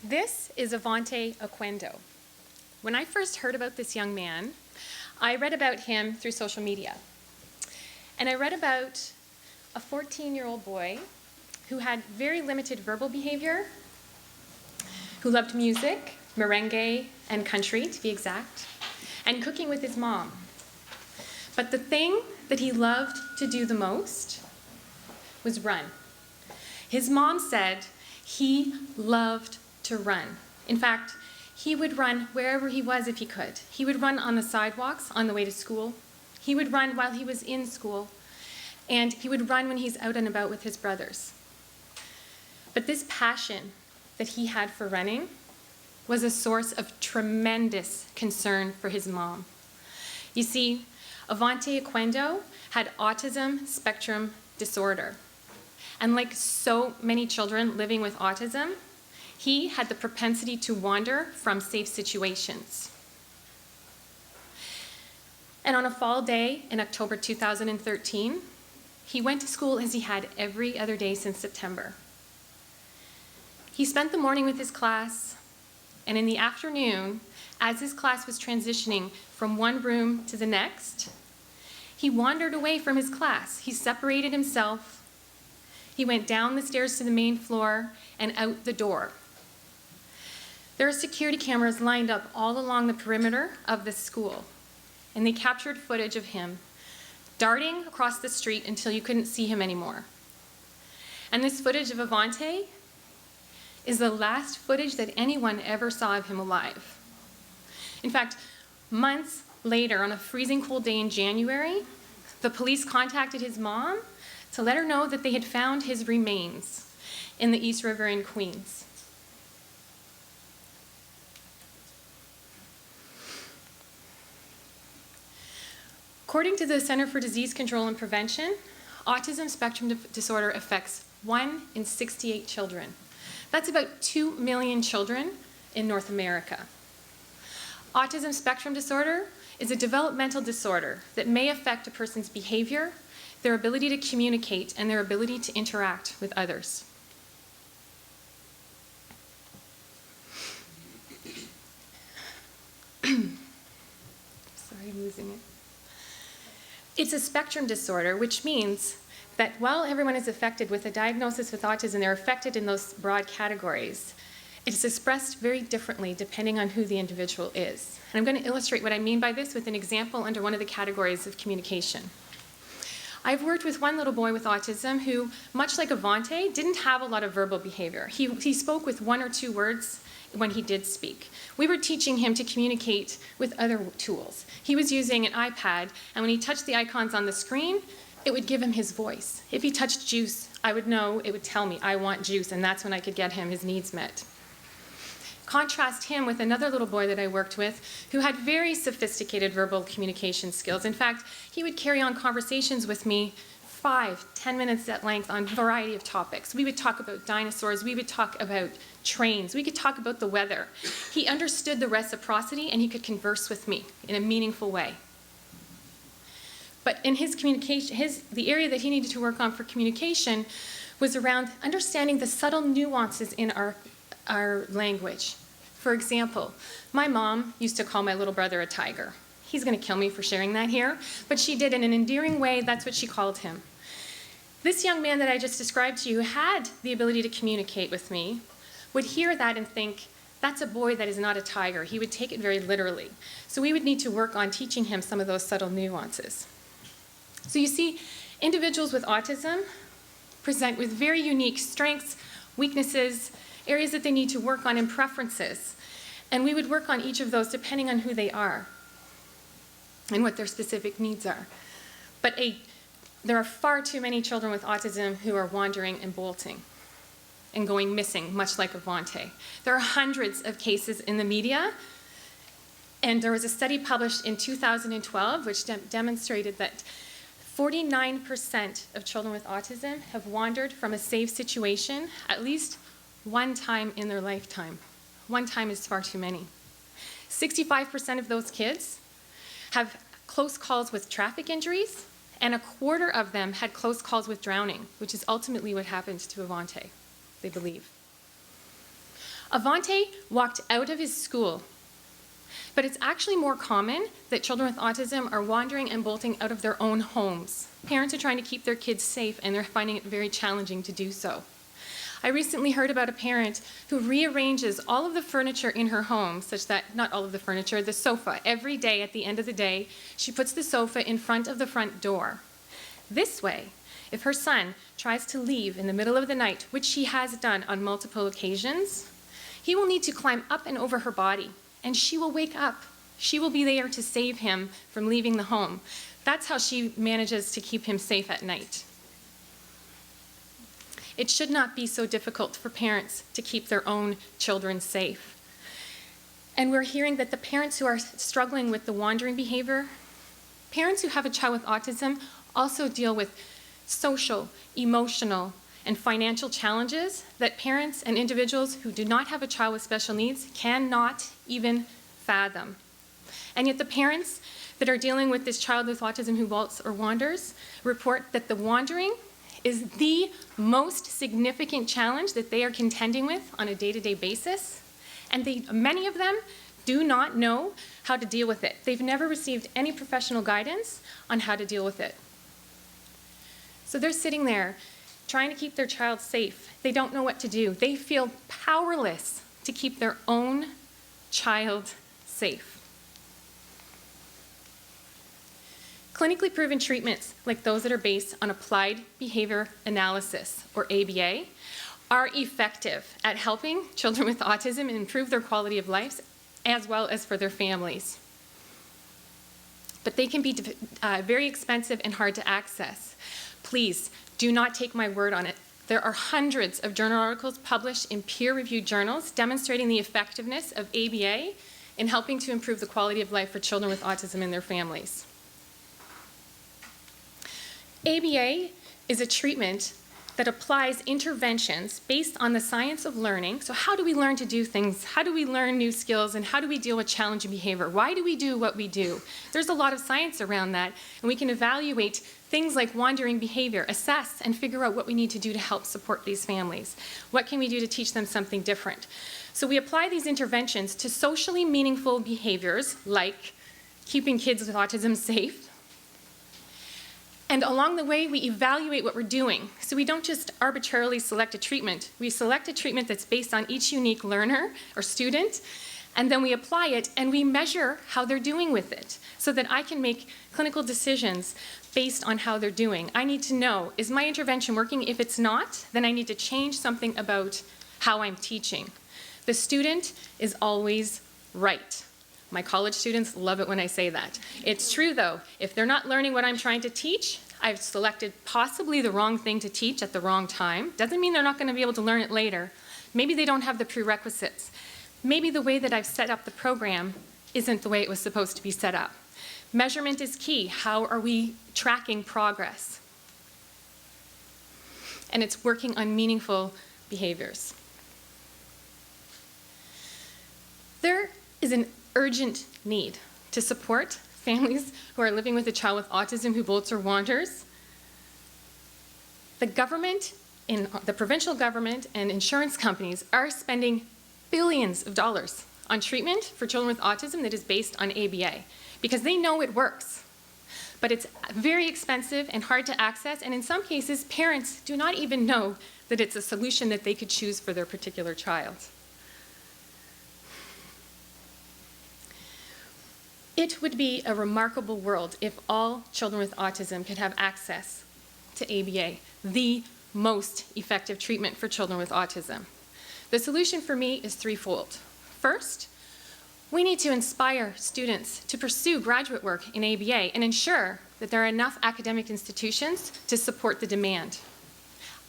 This is Avante Oquendo. When I first heard about this young man, I read about him through social media. And I read about a 14-year-old boy who had very limited verbal behavior, who loved music, merengue and country to be exact, and cooking with his mom. But the thing that he loved to do the most was run. His mom said he loved to run. In fact, he would run wherever he was if he could. He would run on the sidewalks on the way to school. He would run while he was in school. And he would run when he's out and about with his brothers. But this passion that he had for running was a source of tremendous concern for his mom. You see, Avante Oquendo had autism spectrum disorder. And like so many children living with autism, he had the propensity to wander from safe situations. And on a fall day in October 2013, he went to school as he had every other day since September. He spent the morning with his class, and in the afternoon, as his class was transitioning from one room to the next, he wandered away from his class. He separated himself. He went down the stairs to the main floor and out the door. There are security cameras lined up all along the perimeter of this school, and they captured footage of him darting across the street until you couldn't see him anymore. And this footage of Avante is the last footage that anyone ever saw of him alive. In fact, months later, on a freezing cold day in January, the police contacted his mom to let her know that they had found his remains in the East River in Queens. According to the Center for Disease Control and Prevention, autism spectrum disorder affects 1 in 68 children. That's about 2 million children in North America. Autism spectrum disorder is a developmental disorder that may affect a person's behavior, their ability to communicate, and their ability to interact with others. Sorry, I'm losing it. It's a spectrum disorder, which means that while everyone is affected with a diagnosis with autism, they're affected in those broad categories. It's expressed very differently depending on who the individual is. And I'm going to illustrate what I mean by this with an example under one of the categories of communication. I've worked with one little boy with autism who, much like Avante, didn't have a lot of verbal behavior. He spoke with 1 or 2 words when he did speak. We were teaching him to communicate with other tools. He was using an iPad, and when he touched the icons on the screen, it would give him his voice. If he touched juice, I would know, it would tell me, I want juice, and that's when I could get him his needs met. Contrast him with another little boy that I worked with who had very sophisticated verbal communication skills. In fact, he would carry on conversations with me 5-10 minutes at length on a variety of topics. We would talk about dinosaurs, we would talk about trains, we could talk about the weather. He understood the reciprocity and he could converse with me in a meaningful way. But in his communication, the area that he needed to work on for communication was around understanding the subtle nuances in our language. For example, my mom used to call my little brother a tiger. He's going to kill me for sharing that here, but she did in an endearing way. That's what she called him. This young man that I just described to you had the ability to communicate with me, would hear that and think, that's a boy that is not a tiger. He would take it very literally. So we would need to work on teaching him some of those subtle nuances. So you see, individuals with autism present with very unique strengths, weaknesses, areas that they need to work on, and preferences. And we would work on each of those depending on who they are and what their specific needs are. But there are far too many children with autism who are wandering and bolting and going missing, much like Avante. There are hundreds of cases in the media, and there was a study published in 2012 which demonstrated that 49% of children with autism have wandered from a safe situation at least one time in their lifetime. One time is far too many. 65% of those kids have close calls with traffic injuries, and 1/4 of them had close calls with drowning, which is ultimately what happened to Avante, they believe. Avante walked out of his school, but it's actually more common that children with autism are wandering and bolting out of their own homes. Parents are trying to keep their kids safe, and they're finding it very challenging to do so. I recently heard about a parent who rearranges all of the furniture in her home, such that, not all of the furniture, the sofa, every day at the end of the day, she puts the sofa in front of the front door. This way, if her son tries to leave in the middle of the night, which he has done on multiple occasions, he will need to climb up and over her body, and she will wake up. She will be there to save him from leaving the home. That's how she manages to keep him safe at night. It should not be so difficult for parents to keep their own children safe. And we're hearing that the parents who are struggling with the wandering behavior, parents who have a child with autism also deal with social, emotional, and financial challenges that parents and individuals who do not have a child with special needs cannot even fathom. And yet the parents that are dealing with this child with autism who bolts or wanders report that the wandering is the most significant challenge that they are contending with on a day-to-day basis, and many of them do not know how to deal with it. They've never received any professional guidance on how to deal with it. So they're sitting there trying to keep their child safe. They don't know what to do. They feel powerless to keep their own child safe. Clinically proven treatments, like those that are based on Applied Behaviour Analysis, or ABA, are effective at helping children with autism improve their quality of life, as well as for their families. But they can be very expensive and hard to access. Please do not take my word on it. There are hundreds of journal articles published in peer-reviewed journals demonstrating the effectiveness of ABA in helping to improve the quality of life for children with autism and their families. ABA is a treatment that applies interventions based on the science of learning. So how do we learn to do things? How do we learn new skills? And how do we deal with challenging behavior? Why do we do what we do? There's a lot of science around that, and we can evaluate things like wandering behavior, assess and figure out what we need to do to help support these families. What can we do to teach them something different? So we apply these interventions to socially meaningful behaviors like keeping kids with autism safe. And along the way, we evaluate what we're doing. So we don't just arbitrarily select a treatment. We select a treatment that's based on each unique learner or student, and then we apply it and we measure how they're doing with it so that I can make clinical decisions based on how they're doing. I need to know, is my intervention working? If it's not, then I need to change something about how I'm teaching. The student is always right. My college students love it when I say that. It's true though, if they're not learning what I'm trying to teach, I've selected possibly the wrong thing to teach at the wrong time. Doesn't mean they're not going to be able to learn it later. Maybe they don't have the prerequisites. Maybe the way that I've set up the program isn't the way it was supposed to be set up. Measurement is key. How are we tracking progress? And it's working on meaningful behaviors. There is an urgent need to support families who are living with a child with autism who bolts or wanders. The government, the provincial government and insurance companies are spending billions of dollars on treatment for children with autism that is based on ABA because they know it works. But it's very expensive and hard to access, and in some cases, parents do not even know that it's a solution that they could choose for their particular child. It would be a remarkable world if all children with autism could have access to ABA, the most effective treatment for children with autism. The solution for me is threefold. First, we need to inspire students to pursue graduate work in ABA and ensure that there are enough academic institutions to support the demand.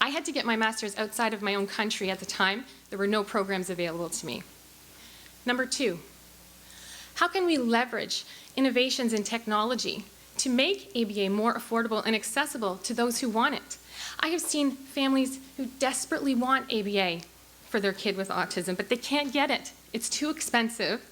I had to get my master's outside of my own country at the time. There were no programs available to me. Number two, how can we leverage innovations in technology to make ABA more affordable and accessible to those who want it? I have seen families who desperately want ABA for their kid with autism, but they can't get it. It's too expensive,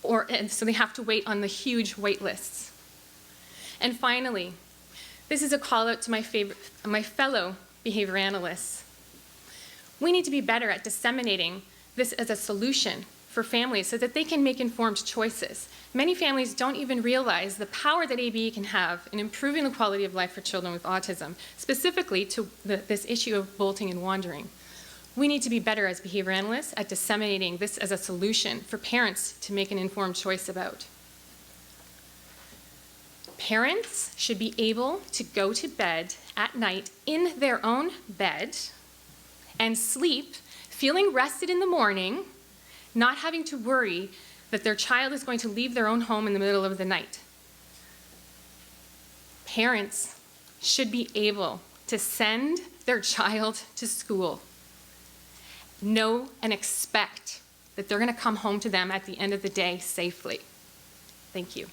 and so they have to wait on the huge wait lists. And finally, this is a call out to my fellow behavior analysts. We need to be better at disseminating this as a solution for families so that they can make informed choices. Many families don't even realize the power that ABE can have in improving the quality of life for children with autism, specifically to this issue of bolting and wandering. We need to be better as behavior analysts at disseminating this as a solution for parents to make an informed choice about. Parents should be able to go to bed at night in their own bed and sleep feeling rested in the morning, not having to worry that their child is going to leave their own home in the middle of the night. Parents should be able to send their child to school, know and expect that they're going to come home to them at the end of the day safely. Thank you.